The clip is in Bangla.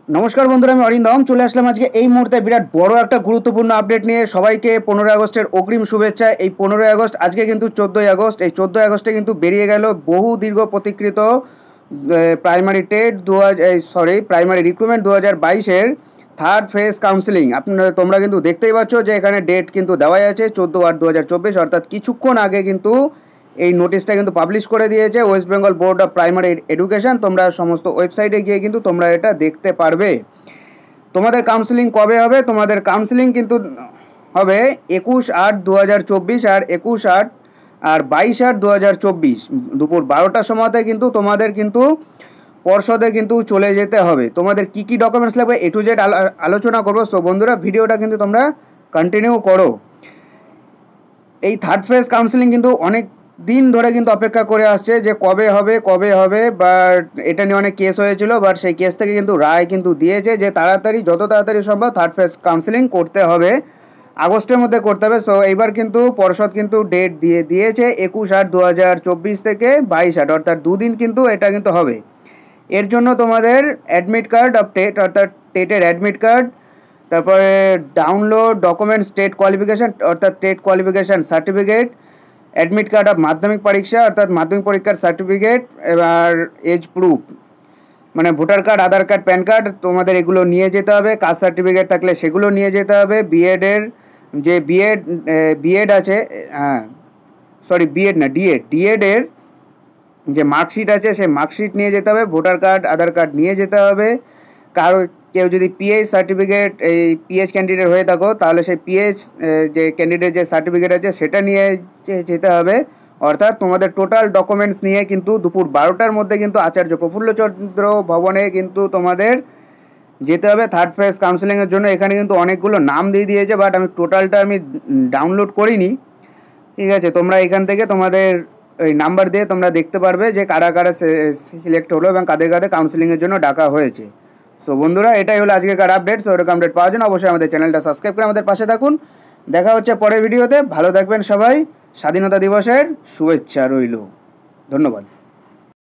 নমস্কার বন্ধুরা, আমি অরিন্দম চলে আসলাম আজকে এই মুহূর্তে বিরাট বড় একটা গুরুত্বপূর্ণ আপডেট নিয়ে। সবাইকে 15 আগস্টের অগ্রিম শুভেচ্ছা। এই 15 আগস্ট, আজকে কিন্তু 14 আগস্ট। এই 14 আগস্টে কিন্তু বেরিয়ে গেল বহু দীর্ঘ প্রতীক্ষিত প্রাইমারি টেট প্রাইমারি রিক্রুটমেন্ট 2022-এর থার্ড ফেজ কাউন্সিলিং। তোমরা কিন্তু দেখতেই পাচ্ছ যে এখানে ডেট কিন্তু দেওয়াই আছে 14/8/2024, অর্থাৎ কিছুক্ষণ আগে কিন্তু এই নোটিশটা কিন্তু পাবলিশ করে দিয়েছে West Bengal board of primary education. তোমরা সমস্ত ওয়েবসাইটে গিয়ে কিন্তু তোমরা এটা দেখতে পারবে। তোমাদের কাউন্সিলিং কবে হবে? তোমাদের কাউন্সিলিং কিন্তু হবে 21/8/2024 আর 21/8 আর 22/8/2024 দুপুর 12টার সময়তে কিন্তু তোমাদের কিন্তু পর্ষদে কিন্তু চলে যেতে হবে। তোমাদের কি কি ডকুমেন্টস লাগবে A to Z আলোচনা করবো। সো বন্ধুরা, ভিডিওটা কিন্তু তোমরা কন্টিনিউ করো। এই থার্ড ফেজ কাউন্সিলিং কিন্তু অনেক দিন ধরে কিন্তু অপেক্ষা করে আসছে যে কবে হবে বাট এটা নিয়ে অনেক কেস হয়েছিল, বাট সেই কেস থেকে কিন্তু রায় কিন্তু দিয়েছে যে যত তাড়াতাড়ি সম্ভব থার্ড ফেজ কাউন্সিলিং করতে হবে, আগস্টের মধ্যে করতে হবে। সো এইবার কিন্তু পর্ষদ কিন্তু ডেট দিয়েছে 21/8/2024 থেকে 22/8, অর্থাৎ দুদিন কিন্তু এটা কিন্তু হবে। এর জন্য তোমাদের অ্যাডমিট কার্ড অফ টেট, অর্থাৎ টেটের অ্যাডমিট কার্ড, তারপরে ডাউনলোড ডকুমেন্টস, টেট কোয়ালিফিকেশান অর্থাৎ TET qualification certificate, admit card of মাধ্যমিক পরীক্ষা অর্থাৎ মাধ্যমিক পরীক্ষার সার্টিফিকেট, এবার এজ প্রুফ মানে ভোটার কার্ড, আধার কার্ড, প্যান কার্ড, তোমাদের এগুলো নিয়ে যেতে হবে। কাস্ট সার্টিফিকেট থাকলে সেগুলো নিয়ে যেতে হবে। বিএডের যে বিএড আছে, ডিএডের যে মার্কশিট আছে সেই মার্কশিট নিয়ে যেতে হবে। ভোটার কার্ড, আধার কার্ড নিয়ে যেতে হবে। কেউ যদি পিএইচ সার্টিফিকেট, এই পিএইচ ক্যান্ডিডেট হয়ে থাকো তাহলে সেই পিএইচ যে ক্যান্ডিডেট যে সার্টিফিকেট আছে সেটা নিয়ে যেতে হবে। অর্থাৎ তোমাদের টোটাল ডকুমেন্টস নিয়ে কিন্তু দুপুর 12টার মধ্যে কিন্তু আচার্য প্রফুল্লচন্দ্র ভবনে কিন্তু তোমাদের যেতে হবে থার্ড ফেজ কাউন্সিলিংয়ের জন্য। এখানে কিন্তু অনেকগুলো নাম দিয়ে দিয়েছে, বাট আমি টোটালটা ডাউনলোড করিনি। ঠিক আছে, তোমরা এখান থেকে তোমাদের ওই নাম্বার দিয়ে তোমরা দেখতে পারবে যে কারা সিলেক্ট হলো এবং কাদের কাউন্সিলিংয়ের জন্য ডাকা হয়েছে। সো বন্ধুরা, এটাই হলো আজকেকার আপডেট। সো এরকম আপডেট পাওয়ার জন্য অবশ্যই আমাদের চ্যানেলটা সাবস্ক্রাইব করে আমাদের পাশে থাকুন। দেখা হচ্ছে পরের ভিডিওতে। ভালো থাকবেন সবাই। স্বাধীনতা দিবসের শুভেচ্ছা রইল। ধন্যবাদ।